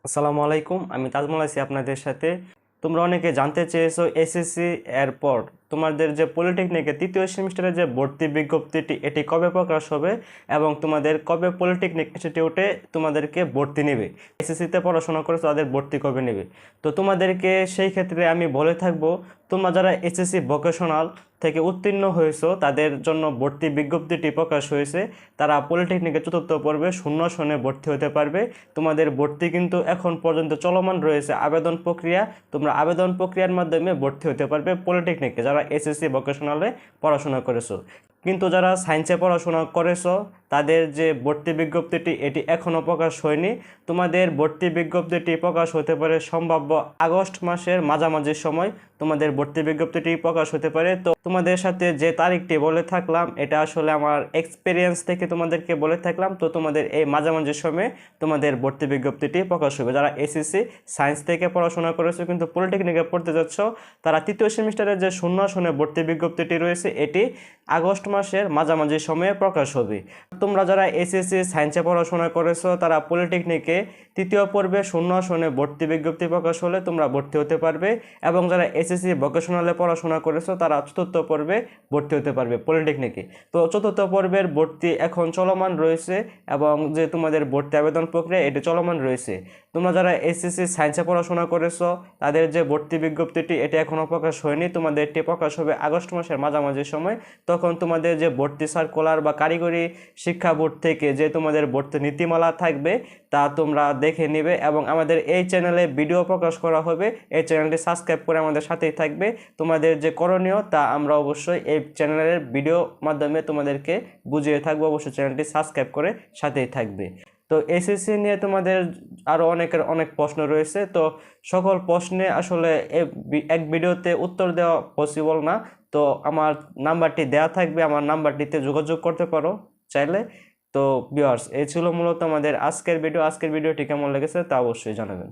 আসসালামু আলাইকুম, আমি তাজমল আছি আপনাদের সাথে। তোমরা অনেকে জানতে চেয়েছো এসএসসি এর পর তোমাদের যে পলিটেকনিকের তৃতীয় সেমিস্টারের যে ভর্তি বিজ্ঞপ্তিটি এটি কবে প্রকাশ হবে এবং তোমাদের কবে পলিটেকনিক ইনস্টিটিউটে তোমাদেরকে ভর্তি নেবে। এসএসসিতে পড়াশোনা করেছো তাদের ভর্তি কবে নেবে। তো তোমাদেরকে সেই ক্ষেত্রে আমি বলে থাকবো, তোমরা যারা এসএসসি ভোকেশনাল থেকে উত্তীর্ণ হয়েছো তাদের জন্য ভর্তি বিজ্ঞপ্তিটি প্রকাশ হয়েছে। তারা পলিটেকনিকের চতুর্থ পর্বে শূন্য আসনে ভর্তি হতে পারবে। তোমাদের ভর্তি কিন্তু এখন পর্যন্ত চলমান রয়েছে আবেদন প্রক্রিয়া। তোমরা আবেদন প্রক্রিয়ার মাধ্যমে ভর্তি হতে পারবে পলিটেকনিকে যারা এসএসসি ভোকেশনালে পড়াশোনা করেছো। কিন্তু যারা সায়েন্সে পড়াশোনা করেছো তাদের যে ভর্তি বিজ্ঞপ্তিটি এটি এখনও প্রকাশ হয়নি। তোমাদের ভর্তি বিজ্ঞপ্তিটি প্রকাশ হতে পারে সম্ভাব্য আগস্ট মাসের মাঝামাঝি সময় তোমাদের ভর্তি বিজ্ঞপ্তিটি প্রকাশ হতে পারে। তো তোমাদের সাথে যে তারিখটি বলে থাকলাম এটা আসলে আমার এক্সপিরিয়েন্স থেকে তোমাদেরকে বলে থাকলাম। তো তোমাদের এই মাঝামাঝি সময়ে তোমাদের ভর্তি বিজ্ঞপ্তিটি প্রকাশ হবে। যারা এসএসসি সায়েন্স থেকে পড়াশোনা করেছো কিন্তু পলিটেকনিকে পড়তে যাচ্ছ তারা তৃতীয় সেমিস্টারের যে শূন্য আসনে ভর্তি বিজ্ঞপ্তিটি রয়েছে এটি আগস্ট মাসের মাঝামাঝি সময়ে প্রকাশ হবে। তোমরা যারা এসএসসি সায়েন্সে পড়াশোনা করেছো তারা পলিটেকনিকে তৃতীয় পর্বে শূন্য আসনে ভর্তি বিজ্ঞপ্তি প্রকাশ হলে তোমরা ভর্তি হতে পারবে, এবং যারা এসএসসি ভোকেশনালে পড়াশোনা করেছো তারা চতুর্থ পর্বে ভর্তি হতে পারবে পলিটেকনিকে। তো চতুর্থ পর্বের ভর্তি এখন চলমান রয়েছে এবং যে তোমাদের ভর্তি আবেদন প্রক্রিয়া এটি চলমান রয়েছে। তোমরা যারা এসএসসি সায়েন্সে পড়াশোনা করেছো তাদের যে ভর্তি বিজ্ঞপ্তিটি এটি এখনও প্রকাশ হয়নি। তোমাদের এটি প্রকাশ হবে আগস্ট মাসের মাঝামাঝি সময়। তখন তোমাদের যে ভর্তি সার্কুলার বা কারিগরি শিক্ষা বোর্ড থেকে যে তোমাদের ভর্তি নীতিমালা থাকবে তা তোমরা দেখে নেবে, এবং আমাদের এই চ্যানেলে ভিডিও প্রকাশ করা হবে। এই চ্যানেলটি সাবস্ক্রাইব করে আমাদের সাথেই থাকবে। তোমাদের যে করণীয় তা আমরা অবশ্যই এই চ্যানেলের ভিডিও মাধ্যমে তোমাদেরকে বুঝিয়ে থাকবো। অবশ্যই চ্যানেলটি সাবস্ক্রাইব করে সাথেই থাকবে। তো এসএসসি নিয়ে তোমাদের আরও অনেক প্রশ্ন রয়েছে। তো সকল প্রশ্নে আসলে এক ভিডিওতে উত্তর দেওয়া পসিবল না। তো আমার নাম্বারটি দেওয়া থাকবে, আমার নাম্বারটিতে যোগাযোগ করতে পারো চাইলে। তো ভিউয়ার্স, এই ছিল মূলত আমাদের আজকের ভিডিওটি কেমন লেগেছে তা অবশ্যই জানাবেন।